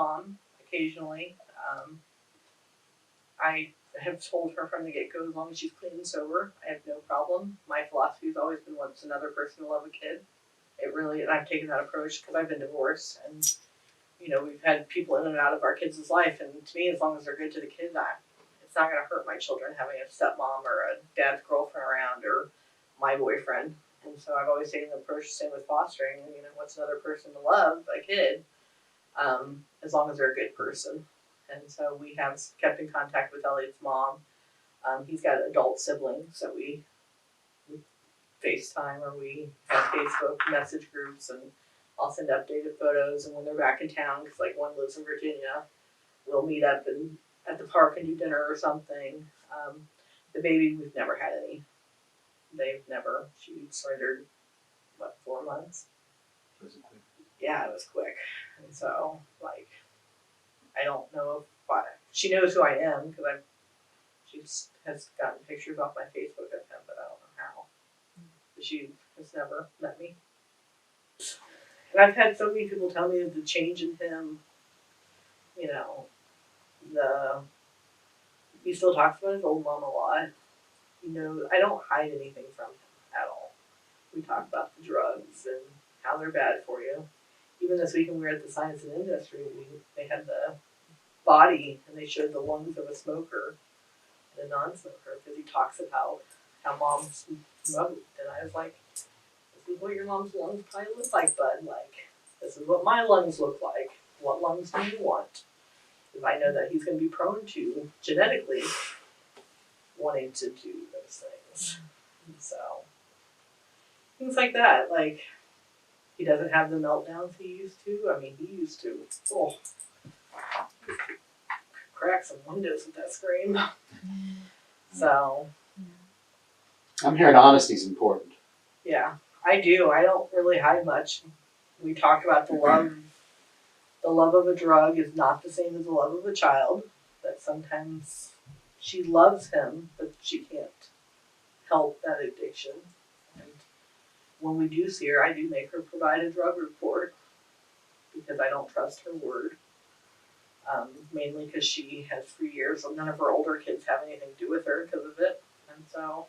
mom occasionally. I have told her from the get-go, as long as she's clean and sober, I have no problem. My philosophy has always been, what's another person to love a kid? And I've taken that approach because I've been divorced, and we've had people in and out of our kids' life, and to me, as long as they're good to the kids, it's not going to hurt my children having a stepmom or a dad's girlfriend around or my boyfriend. And so I've always taken the approach, same with fostering, what's another person to love, a kid, as long as they're a good person. And so we have kept in contact with Elliot's mom. He's got adult siblings that we FaceTime, or we have Facebook message groups, and I'll send updated photos. And when they're back in town, because like one lives in Virginia, we'll meet up at the park and do dinner or something. The baby, we've never had any. She surrendered, 4 months? Was it quick? Yeah, it was quick. And so, I don't know she knows who I am, because she has gotten pictures off my Facebook of him, but I don't know how. She has never met me. And I've had so many people tell me the change in him, he still talks about his old mom a lot. I don't hide anything from him at all. We talk about the drugs and how they're bad for you. Even this weekend we were at the Science and Industry, they had the body, and they showed the lungs of a smoker and a non-smoker, because he talks about how mom smoked. And I was like, this is what your mom's lungs probably look like, bud. This is what my lungs look like. What lungs do you want? Because I know that he's going to be prone to, genetically, wanting to do those things. And so, things like that. He doesn't have the meltdowns he used to. He used to, crack some windows with that scream. So, I'm hearing honesty is important. yeah, I do. I don't really hide much. We talk about the love. The love of a drug is not the same as the love of a child. That sometimes she loves him, but she can't help that addiction. And when we do see her, I do make her provide a drug report, because I don't trust her word. Mainly because she has for years, none of her older kids have anything to do with her because of it. And so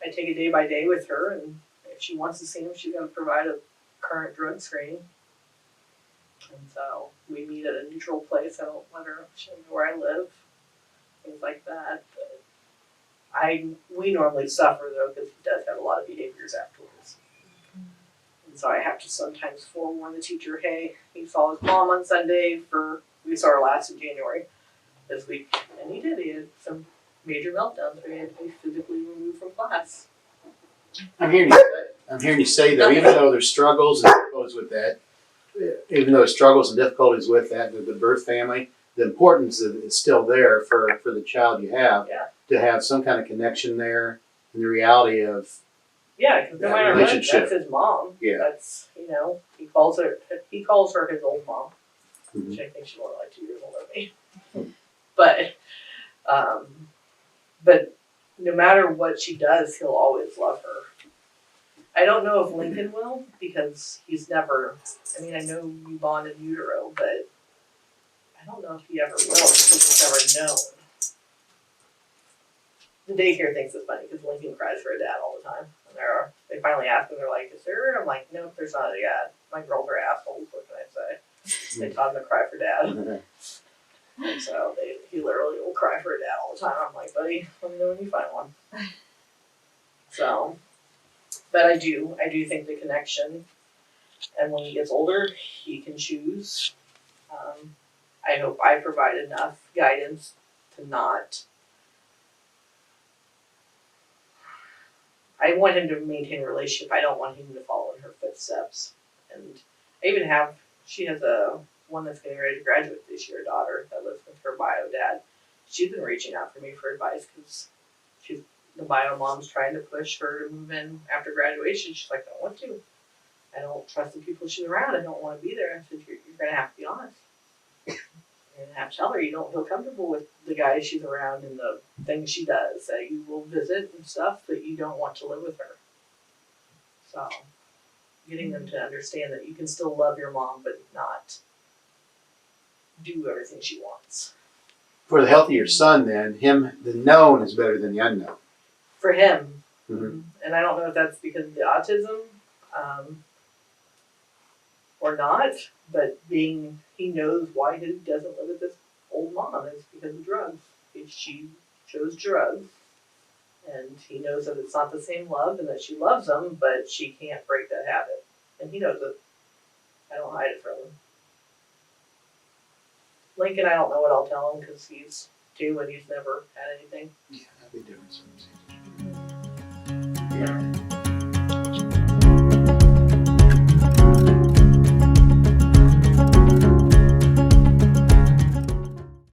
I take it day by day with her, and if she wants to see him, she's going to provide a current drug screen. And so we meet at a neutral place. I don't let her show me where I live, things like that. But we normally suffer, though, because he does have a lot of behaviors afterwards. And so I have to sometimes forewarn the teacher, hey, he saw his mom on Sunday we saw her last in January this week. And he had some major meltdowns where he had to be physically removed from class. I'm hearing you say though, even though there's struggles and difficulties with that, the birth family, the importance is still there for the child you have, to have some kind of connection there, and the reality of because no matter what, that's his mom. Yeah. That's, he calls her his old mom, mm-hmm. which I think she's only 2 years older than me. But no matter what she does, he'll always love her. I don't know if Lincoln will, because he's never, I know you bond in utero, but I don't know if he ever will, because he's never known. The daycare thinks it's funny, because Lincoln cries for a dad all the time. And they finally ask him, they're like, is there? And I'm like, nope, there's not a dad. My girls are assholes, what can I say? They taught him to cry for dad. And so he literally will cry for a dad all the time. I'm like, buddy, let me know when you find one. So, but I do think the connection, and when he gets older, he can choose. I hope I provide enough guidance to not. I want him to maintain a relationship. I don't want him to follow in her footsteps. And I even she has one that's getting ready to graduate this year, a daughter that lives with her bio dad. She's been reaching out for me for advice, because the bio mom's trying to push her to move in after graduation. She's like, I don't want to. I don't trust the people she's around. I don't want to be there. I said, you're going to have to be honest. You're going to have to tell her you don't feel comfortable with the guys she's around and the things she does, that you will visit and stuff, but you don't want to live with her. So, getting them to understand that you can still love your mom, but not do everything she wants. For the healthier son, then, the known is better than the unknown. For him. Mm-hmm. And I don't know if that's because of the autism or not, but he knows why he doesn't live with this old mom is because of drugs. She chose drugs, and he knows that it's not the same love and that she loves him, but she can't break that habit. And he knows it. I don't hide it from him. Lincoln, I don't know what I'll tell him because he's 2 and he's never had anything. Yeah, that'd be different circumstances. Yeah.